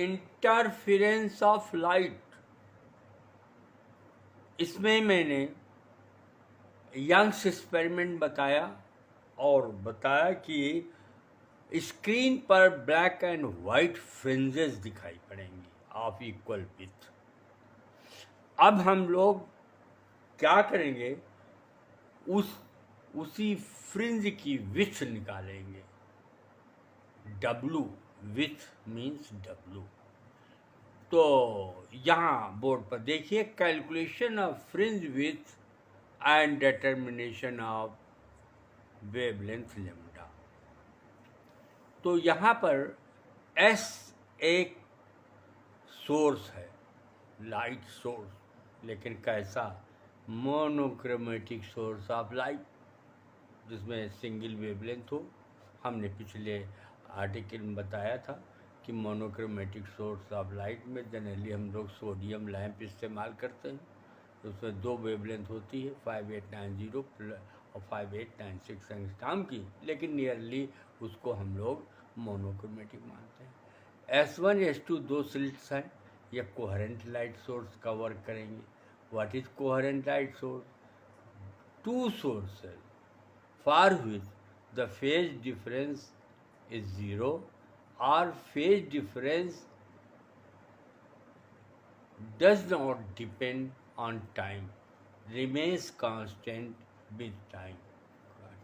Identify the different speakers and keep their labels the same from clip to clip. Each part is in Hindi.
Speaker 1: इंटरफेरेंस ऑफ लाइट, इसमें मैंने यंग्स एक्सपेरिमेंट बताया और बताया कि स्क्रीन पर ब्लैक एंड वाइट फ्रिंजेस दिखाई पड़ेंगी ऑफ इक्वल विड्थ। अब हम लोग क्या करेंगे, उसी फ्रिंज की विड्थ निकालेंगे। W, width means W। तो यहाँ बोर्ड पर देखिए, calculation of fringe width and determination of wavelength lambda. तो यहाँ पर S एक सोर्स है, लाइट सोर्स, लेकिन कैसा? मोनोक्रोमेटिक सोर्स ऑफ लाइट, जिसमें सिंगल वेवलेंथ हो। हमने पिछले आर्टिकल में बताया था कि मोनोक्रोमेटिक सोर्स ऑफ लाइट में जनरली हम लोग सोडियम लैंप इस्तेमाल करते हैं। तो उसमें दो वेवलेंथ होती है, 5890 और 5896 एंगस्ट्रॉम की, लेकिन नियरली उसको हम लोग मोनोक्रोमेटिक मानते हैं। S1 S2 दो स्लिट्स हैं, ये कोहेरेंट लाइट सोर्स का वर्क करेंगे। What is coherent light source? Two sources for which the phase difference is 0 or phase difference does not depend on time, remains constant with time,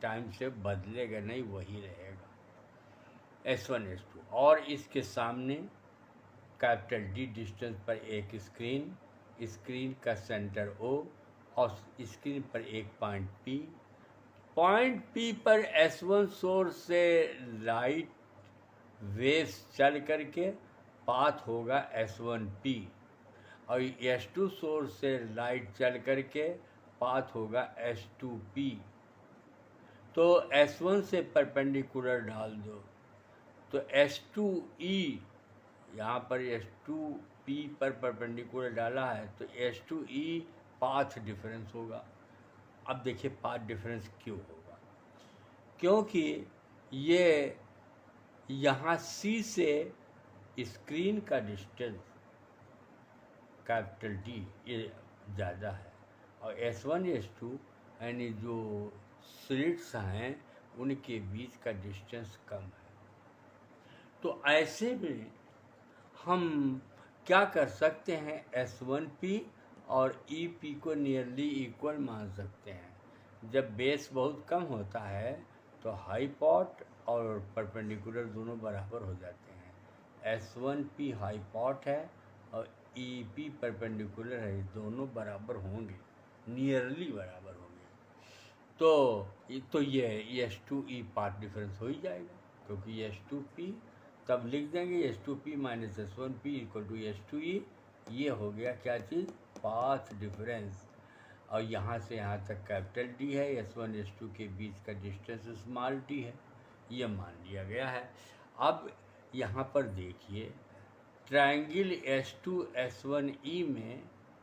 Speaker 1: time से बदलेगा नहीं, वही रहेगा। S1 S2 और इसके सामने कैपिटल D डिस्टेंस पर एक स्क्रीन का सेंटर O और स्क्रीन पर एक पॉइंट P पर S1 सोर्स से लाइट वेव्स चल करके पाथ होगा S1P और S2 सोर्स से लाइट चल करके पाथ होगा S2P। तो S1 से परपेंडिकुलर डाल दो तो S2E, यहाँ पर S2P पर परपेंडिकुलर डाला है तो S2E पाथ डिफरेंस होगा। अब देखिए पाथ डिफरेंस क्यों होगा, क्योंकि ये यहाँ C से स्क्रीन का डिस्टेंस कैपिटल D ये ज़्यादा है और S1 S2 यानी जो स्लिट्स हैं उनके बीच का डिस्टेंस कम है। तो ऐसे में हम क्या कर सकते हैं, S1P और EP को नियरली इक्वल मान सकते हैं। जब बेस बहुत कम होता है तो हाई पॉट और परपेंडिकुलर दोनों बराबर हो जाते हैं। S1P हाई पॉट है और EP परपेंडिकुलर है, दोनों बराबर होंगे, नियरली बराबर होंगे। तो ये S2E पाथ डिफरेंस हो ही जाएगा, क्योंकि S2P तब लिख देंगे S2P minus S1P equal to S2E। ये हो गया क्या चीज़, पाथ डिफरेंस। और यहाँ से यहाँ तक कैपिटल D है, S1 S2 के बीच का डिस्टेंस स्मॉल d है, ये मान लिया गया है। अब यहाँ पर देखिए ट्रायंगल S2 S1E में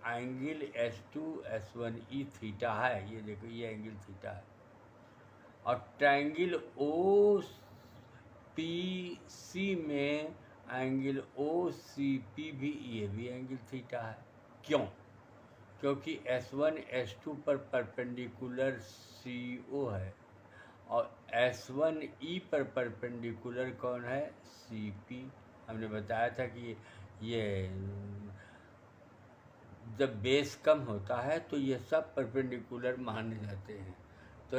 Speaker 1: एंगल S2 S1E थीटा है, ये देखो ये एंगल थीटा है। और ट्रायंगल OPC में एंगल OCP भी, ये भी एंगल थीटा है। क्यों? क्योंकि S1 S2 पर परपेंडिकुलर CO है और S1E पर परपेंडिकुलर कौन है, CP। हमने बताया था कि ये जब बेस कम होता है तो ये सब परपेंडिकुलर माने जाते हैं। तो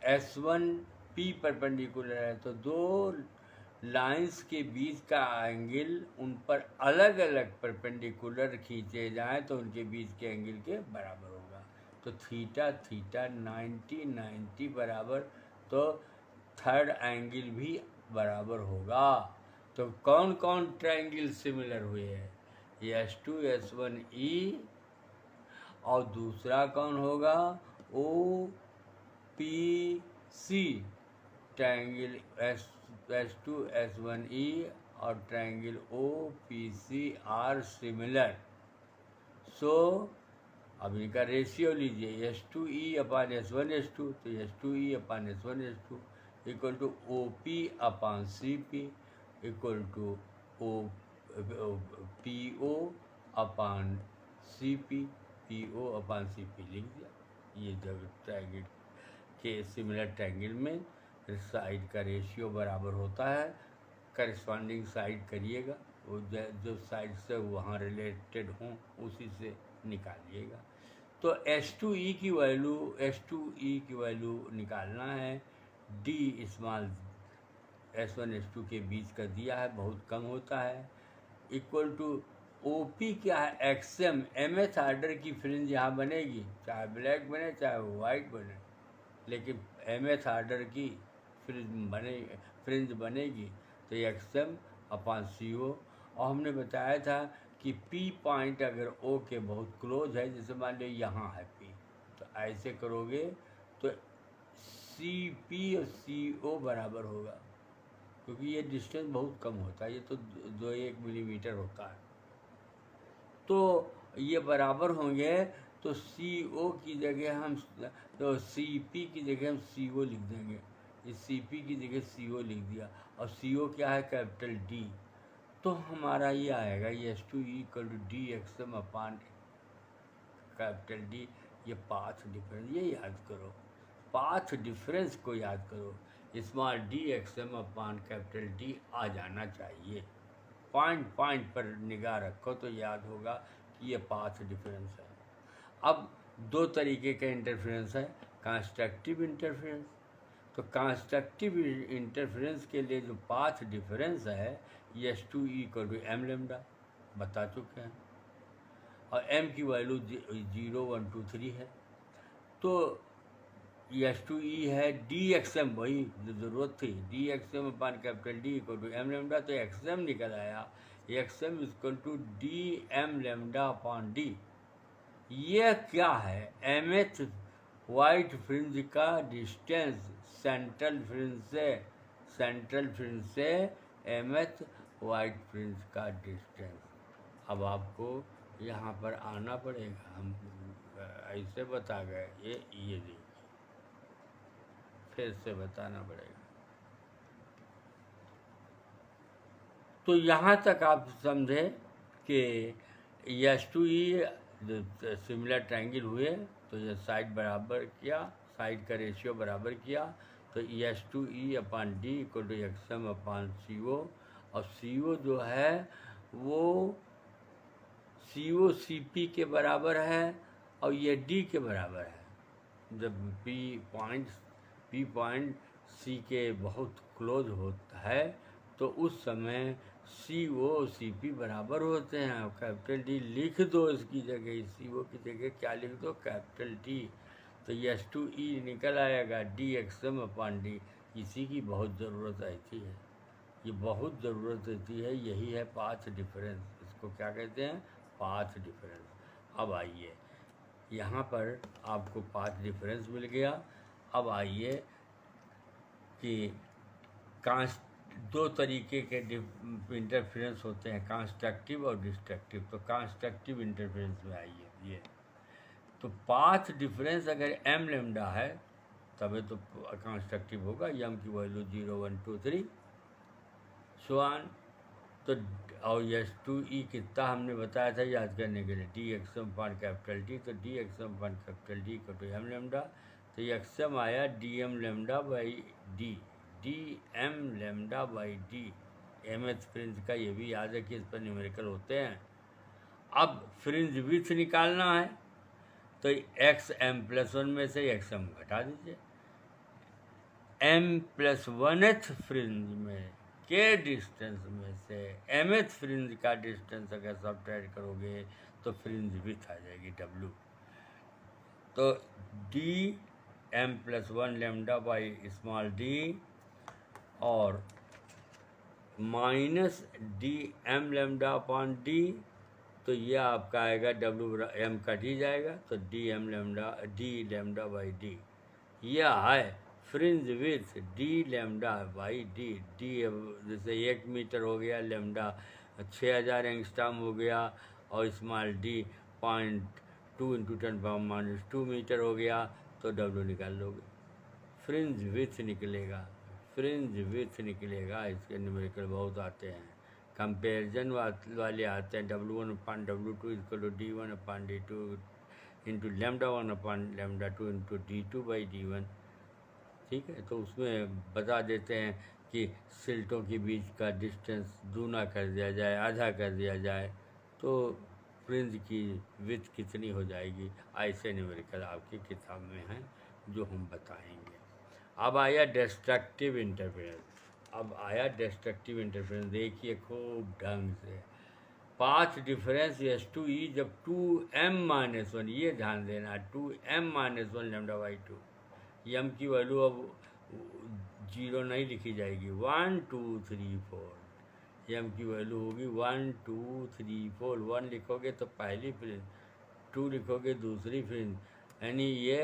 Speaker 1: S1P परपेंडिकुलर है तो दो लाइंस के बीच का एंगल उन पर अलग अलग परपेंडिकुलर खींचे जाएं तो उनके बीच के एंगल के बराबर होगा। तो थीटा थीटा 90 बराबर, तो थर्ड एंगल भी बराबर होगा। तो कौन कौन ट्रायंगल सिमिलर हुए हैं, S2 S1E और दूसरा कौन होगा, OPC। ट्रायंगल S2 S1E और ट्रायंगल OPC आर सिमिलर। सो अब इनका रेशियो लीजिए, S2E अपान S1 S2, तो S2E upon S1 S2 equal to OP upon CP equal to PO upon CP, PO upon CP लिख दिया। ये जब ट्रायंगल के सिमिलर ट्रायंगल में साइड का रेशियो बराबर होता है, करस्पॉन्डिंग साइड करिएगा, वो जो साइड से वहाँ रिलेटेड हों उसी से निकालिएगा। तो H2E की वैल्यू निकालना है। D स्मॉल S1 S2 के बीच का दिया है, बहुत कम होता है, इक्वल टू OP क्या है, XM, mth ऑर्डर की फ्रिंज यहाँ बनेगी, चाहे ब्लैक बने चाहे वाइट बने, लेकिन mth ऑर्डर की फ्रिंज बनेगी। तो XM अपान CO। और हमने बताया था कि P पॉइंट अगर O के बहुत क्लोज है, जैसे मान लो यहाँ है P, तो ऐसे करोगे तो CP और CO बराबर होगा, क्योंकि ये डिस्टेंस बहुत कम होता है, ये तो 2-1 मिलीमीटर होता है। तो ये बराबर होंगे, तो CO की जगह हम, तो CP की जगह हम CO लिख देंगे। इस CP की जगह CO लिख दिया, और CO क्या है, कैपिटल D। तो हमारा ये आएगा, ये H2E equal to DXM upon capital D। ये पाथ डिफरेंस, ये याद करो, पाथ डिफरेंस को याद करो, small DXM upon capital D आ जाना चाहिए। पॉइंट पर निगाह रखो तो याद होगा कि ये पाथ डिफरेंस है। अब दो तरीके का इंटरफेरेंस है, कंस्ट्रक्टिव इंटरफेरेंस। तो कंस्ट्रक्टिव इंटरफेरेंस के लिए जो पाथ डिफरेंस है, ये H2E equal to M lambda बता चुके हैं, और M की वैल्यू 0, 1, 2, 3 है। तो H2E है DXM, वही जो ज़रूरत थी, DXM upon capital D equal to M lambda. तो XM निकल आया, XM equal to DM lambda upon D। यह क्या है, mth वाइट फ्रिंज का डिस्टेंस सेंट्रल फ्रिंज से mth वाइट फ्रिंज का डिस्टेंस। अब आपको यहाँ पर आना पड़ेगा, हम ऐसे बता गए, ये देखिए फिर से बताना पड़ेगा। तो यहाँ तक आप समझे कि H2E सिमिलर ट्रायंगल हुए, तो ये साइड बराबर किया, साइड का रेशियो बराबर किया, तो H2E upon D equal to XM upon CO। और CO जो है वो CO CP के बराबर है, और ये D के बराबर है। जब P पॉइंट C के बहुत क्लोज होता है, तो उस समय CO और CP बराबर होते हैं। कैपिटल D लिख दो इसकी जगह, CO की जगह क्या लिख दो, कैपिटल D। तो H2E निकल आएगा DXM अपान D। इसी की बहुत ज़रूरत रहती है, ये बहुत ज़रूरत रहती है, यही है पाथ डिफरेंस। इसको क्या कहते हैं, पाथ डिफरेंस। अब आइए यहाँ पर आपको पाथ डिफरेंस मिल गया। अब आइए कि दो तरीके के इंटरफेरेंस होते हैं, कंस्ट्रक्टिव और डिस्ट्रक्टिव। तो कंस्ट्रक्टिव इंटरफेरेंस में आइए, ये तो पाथ डिफरेंस अगर M लेमडा है तभी तो कंस्ट्रक्टिव होगा, M की वैल्यू 0, 1, 2, 3 स्वान। तो और H2E कितना हमने बताया था याद करने के लिए, DXM अपान कैपिटल D। तो DXM upon capital D equal to M lambda. तो XM आया DM lambda by D, DM lambda by D। mth fringe का ये भी याद है कि इस पर न्यूमेरिकल होते हैं। अब फ्रिंज विड्थ निकालना है, तो XM+1 में से XM घटा दीजिए। M+1th फ्रिंज में के डिस्टेंस में से mth फ्रिंज का डिस्टेंस अगर सब्ट्रैक्ट करोगे तो फ्रिंज विड्थ आ जाएगी W। तो DM+1 lambda by small d और minus DM lambda upon D। तो ये आपका आएगा W, M कट ही जाएगा, तो D लेमडा बाई D। यह है fringe width D lambda by D। जैसे 1 मीटर हो गया, लेमडा 6000 एंगस्ट्रॉम हो गया, और स्मॉल D 0.2 × 10⁻⁻² मीटर हो गया, तो W निकाल लोगे, फ्रिंज विड्थ निकलेगा। इसके न्यूमेरिकल बहुत आते हैं। कंपेरिजन वाले आते हैं W1/W2 equal to D1/D2 into λ1/λ2 into D2/D1, ठीक है। तो उसमें बता देते हैं कि सिल्टों के बीच का डिस्टेंस दूना कर दिया जाए, आधा कर दिया जाए, तो फ्रिंज की विड्थ कितनी हो जाएगी। ऐसे न्यूमेरिकल आपकी किताब में है जो हम बताएंगे। अब आया डिस्ट्रक्टिव इंटरफेरेंस। देखिए खूब ढंग से पाथ डिफरेंस S2E जब 2m-1, ये ध्यान देना 2m-1 λ/2, m की वैल्यू अब 0 नहीं लिखी जाएगी, 1 2 3 4, m की वैल्यू होगी 1 2 3 4। 1 लिखोगे तो पहली फ्रिंज, 2 लिखोगे दूसरी फ्रिंज, यानी ये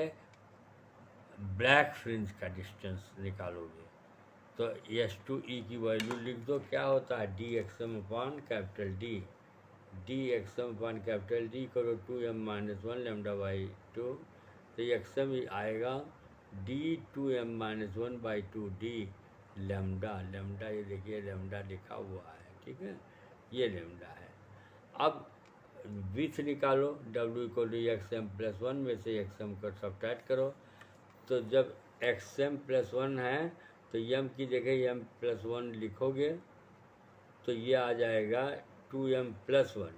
Speaker 1: ब्लैक फ्रिंज का डिस्टेंस निकालोगे। तो S2E की वैल्यू लिख दो, क्या होता है DXm/D, DXm/D करो 2m-1 λ/2, तो XM आएगा D2m-1/2 D लैम्डा। ये देखिए लैम्डा लिखा हुआ है, ठीक है, ये लैम्डा है। अब विथ निकालो, W इक्वल टू XM+1 में से XM को सब्ट्रैक्ट करो, तो जब XM+1 है तो m की जगह m+1 लिखोगे तो ये आ जाएगा 2m+1,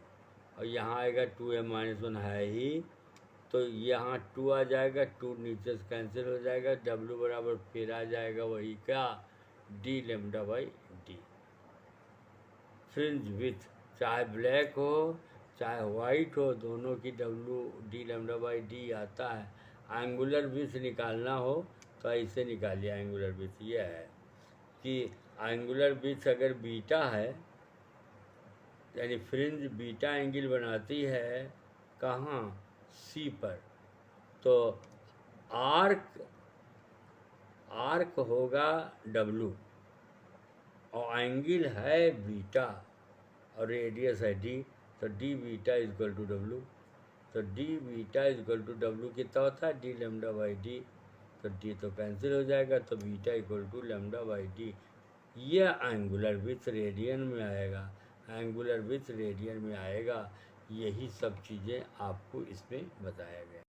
Speaker 1: और यहाँ आएगा 2m-1 है ही, तो यहाँ 2 आ जाएगा, 2 नीचे से कैंसिल हो जाएगा, W बराबर फिर आ जाएगा वही क्या D λ/D। फ्रिंज विथ चाहे ब्लैक हो चाहे वाइट हो, दोनों की D λ/D आता है। एंगुलर विथ निकालना हो तो ऐसे निकालिए। एंगुलर विथ ये है कि एंगुलर विथ अगर बीटा है, यानी फ्रिंज बीटा एंगल बनाती है कहाँ, C पर, तो आर्क होगा W और एंगल है बीटा और रेडियस है D, तो D beta equal to W। तो D beta equal to W कितना होता है D λ/D, तो D तो कैंसिल हो जाएगा, तो बीटा इक्वल टू λ/D। यह एंगुलर विथ रेडियन में आएगा, यही सब चीज़ें आपको इसमें बताया गया।